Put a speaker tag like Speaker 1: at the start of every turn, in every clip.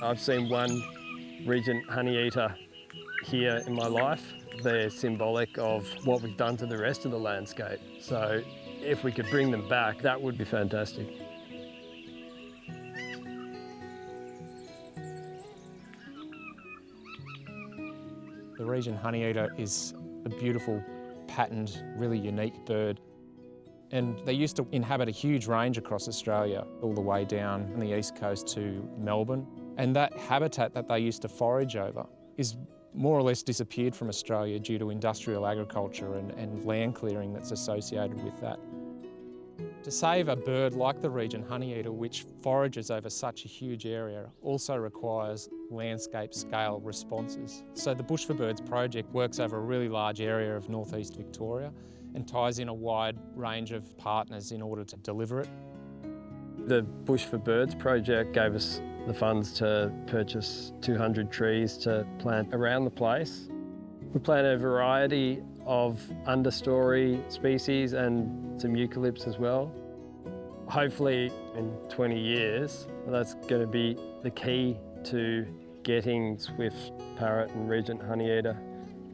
Speaker 1: I've seen one Regent honeyeater here in my life. They're symbolic of what we've done to the rest of the landscape. So if we could bring them back, that would be fantastic.
Speaker 2: The Regent honeyeater is a beautiful, patterned, really unique bird. And they used to inhabit a huge range across Australia, all the way down on the east coast to Melbourne. And that habitat that they used to forage over is more or less disappeared from Australia due to industrial agriculture and land clearing that's associated with that. To save a bird like the Regent honeyeater, which forages over such a huge area, also requires landscape scale responses. So the Bush for Birds project works over a really large area of northeast Victoria and ties in a wide range of partners in order to deliver it.
Speaker 1: The Bush for Birds project gave us the funds to purchase 200 trees to plant around the place. We plant a variety of understory species and some eucalypts as well. Hopefully in 20 years, that's going to be the key to getting swift parrot and Regent honeyeater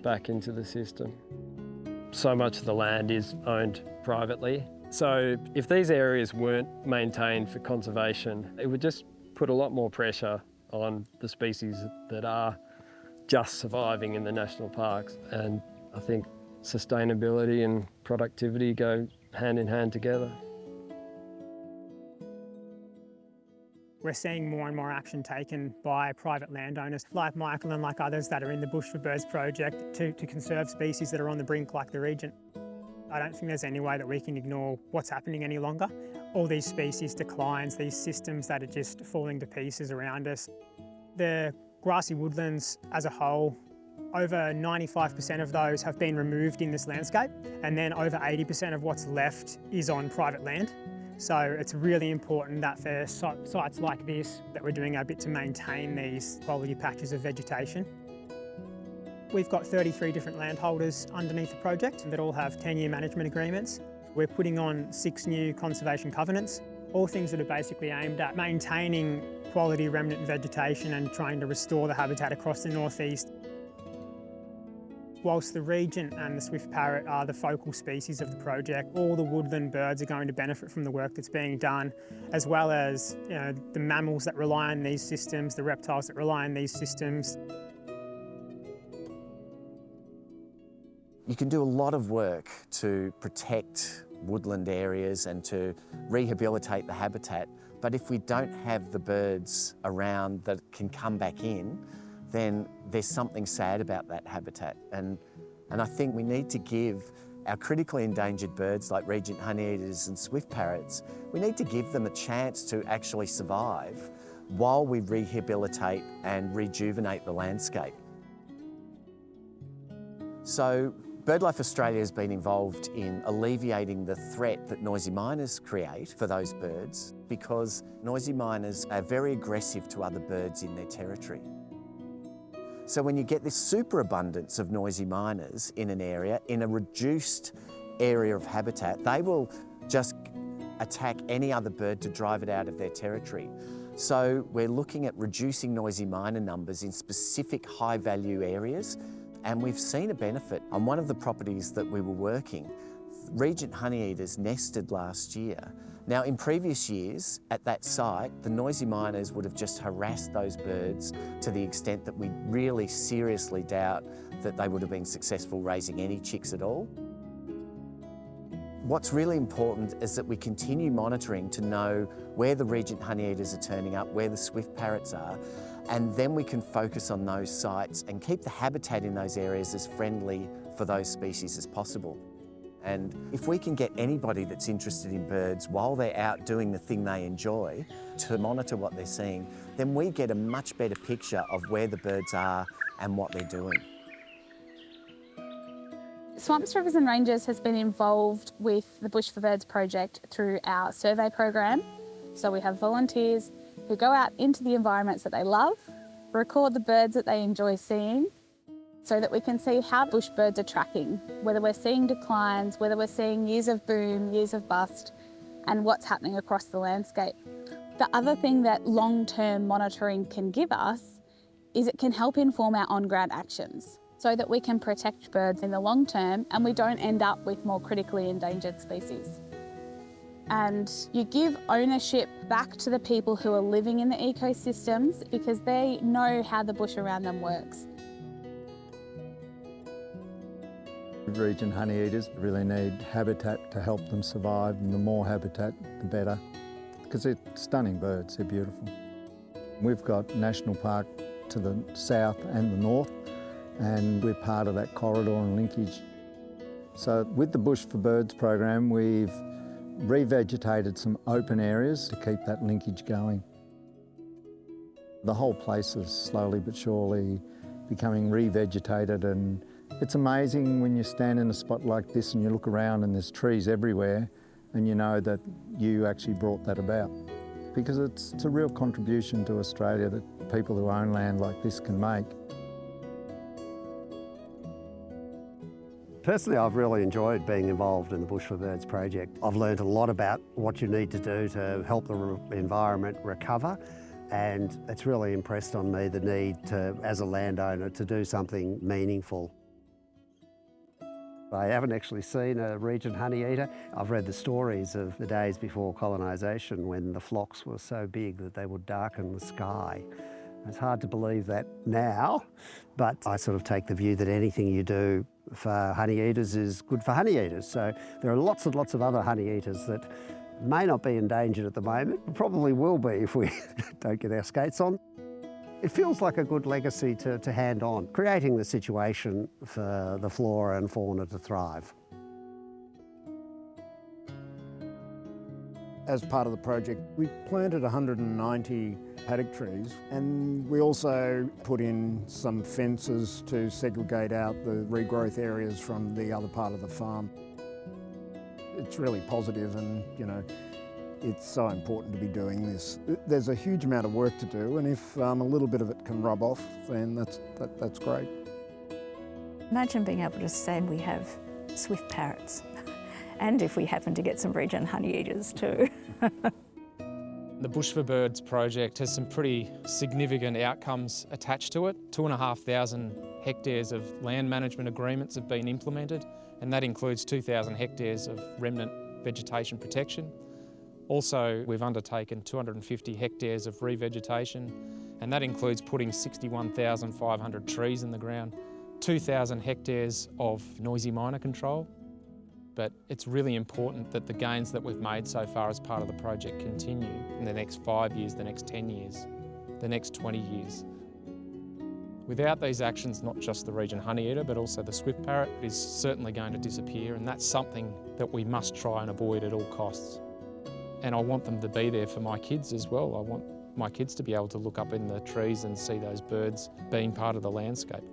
Speaker 1: back into the system. So much of the land is owned privately. So if these areas weren't maintained for conservation, it would just put a lot more pressure on the species that are just surviving in the national parks. And I think sustainability and productivity go hand in hand together.
Speaker 3: We're seeing more and more action taken by private landowners like Michael and like others that are in the Bush for Birds project to conserve species that are on the brink like the Regent. I don't think there's any way that we can ignore what's happening any longer. All these species declines, these systems that are just falling to pieces around us. The grassy woodlands as a whole, over 95% of those have been removed in this landscape, and then over 80% of what's left is on private land. So it's really important that for sites like this, that we're doing our bit to maintain these quality patches of vegetation. We've got 33 different landholders underneath the project that all have 10-year management agreements. We're putting on 6 new conservation covenants, all things that are basically aimed at maintaining quality remnant vegetation and trying to restore the habitat across the northeast. Whilst the Regent and the swift parrot are the focal species of the project, all the woodland birds are going to benefit from the work that's being done, as well as the mammals that rely on these systems, the reptiles that rely on these systems.
Speaker 4: You can do a lot of work to protect woodland areas and to rehabilitate the habitat, but if we don't have the birds around that can come back in, then there's something sad about that habitat. And I think we need to give our critically endangered birds like Regent honeyeaters and swift parrots, we need to give them a chance to actually survive while we rehabilitate and rejuvenate the landscape. So BirdLife Australia has been involved in alleviating the threat that noisy miners create for those birds, because noisy miners are very aggressive to other birds in their territory. So when you get this superabundance of noisy miners in an area, in a reduced area of habitat, they will just attack any other bird to drive it out of their territory. So we're looking at reducing noisy miner numbers in specific high-value areas, and we've seen a benefit. On one of the properties that we were working, Regent honeyeaters nested last year. Now, in previous years at that site, the noisy miners would have just harassed those birds to the extent that we really seriously doubt that they would have been successful raising any chicks at all. What's really important is that we continue monitoring to know where the Regent honeyeaters are turning up, where the swift parrots are, and then we can focus on those sites and keep the habitat in those areas as friendly for those species as possible. And if we can get anybody that's interested in birds while they're out doing the thing they enjoy to monitor what they're seeing, then we get a much better picture of where the birds are and what they're doing.
Speaker 5: Swamps, Rivers and Ranges has been involved with the Bush for Birds project through our survey program. So we have volunteers who go out into the environments that they love, record the birds that they enjoy seeing, so that we can see how bush birds are tracking, whether we're seeing declines, whether we're seeing years of boom, years of bust, and what's happening across the landscape. The other thing that long-term monitoring can give us is it can help inform our on-ground actions so that we can protect birds in the long term and we don't end up with more critically endangered species. And you give ownership back to the people who are living in the ecosystems because they know how the bush around them works.
Speaker 6: Regent honeyeaters really need habitat to help them survive, and the more habitat, the better, because they're stunning birds, they're beautiful. We've got National Park to the south and the north, and we're part of that corridor and linkage. So with the Bush for Birds program, we've revegetated some open areas to keep that linkage going. The whole place is slowly but surely becoming revegetated, and it's amazing when you stand in a spot like this and you look around and there's trees everywhere and you know that you actually brought that about. Because it's a real contribution to Australia that people who own land like this can make.
Speaker 7: Personally, I've really enjoyed being involved in the Bush for Birds project. I've learned a lot about what you need to do to help the environment recover, and it's really impressed on me the need to, as a landowner, to do something meaningful. I haven't actually seen a Regent honeyeater. I've read the stories of the days before colonisation when the flocks were so big that they would darken the sky. It's hard to believe that now, but I sort of take the view that anything you do for honeyeaters is good for honeyeaters. So there are lots and lots of other honeyeaters that may not be endangered at the moment, but probably will be if we don't get our skates on. It feels like a good legacy to hand on, creating the situation for the flora and fauna to thrive.
Speaker 8: As part of the project, we planted 190 paddock trees, and we also put in some fences to segregate out the regrowth areas from the other part of the farm. It's really positive, and it's so important to be doing this. There's a huge amount of work to do, and if a little bit of it can rub off, then that's great.
Speaker 9: Imagine being able to say we have swift parrots, and if we happen to get some Regent honeyeaters too.
Speaker 2: The Bush for Birds project has some pretty significant outcomes attached to it. 2,500 hectares of land management agreements have been implemented, and that includes 2,000 hectares of remnant vegetation protection. Also, we've undertaken 250 hectares of revegetation, and that includes putting 61,500 trees in the ground, 2,000 hectares of noisy miner control. But it's really important that the gains that we've made so far as part of the project continue in the next 5 years, the next 10 years, the next 20 years. Without these actions, not just the Regent honeyeater, but also the swift parrot is certainly going to disappear, and that's something that we must try and avoid at all costs. And I want them to be there for my kids as well. I want my kids to be able to look up in the trees and see those birds being part of the landscape.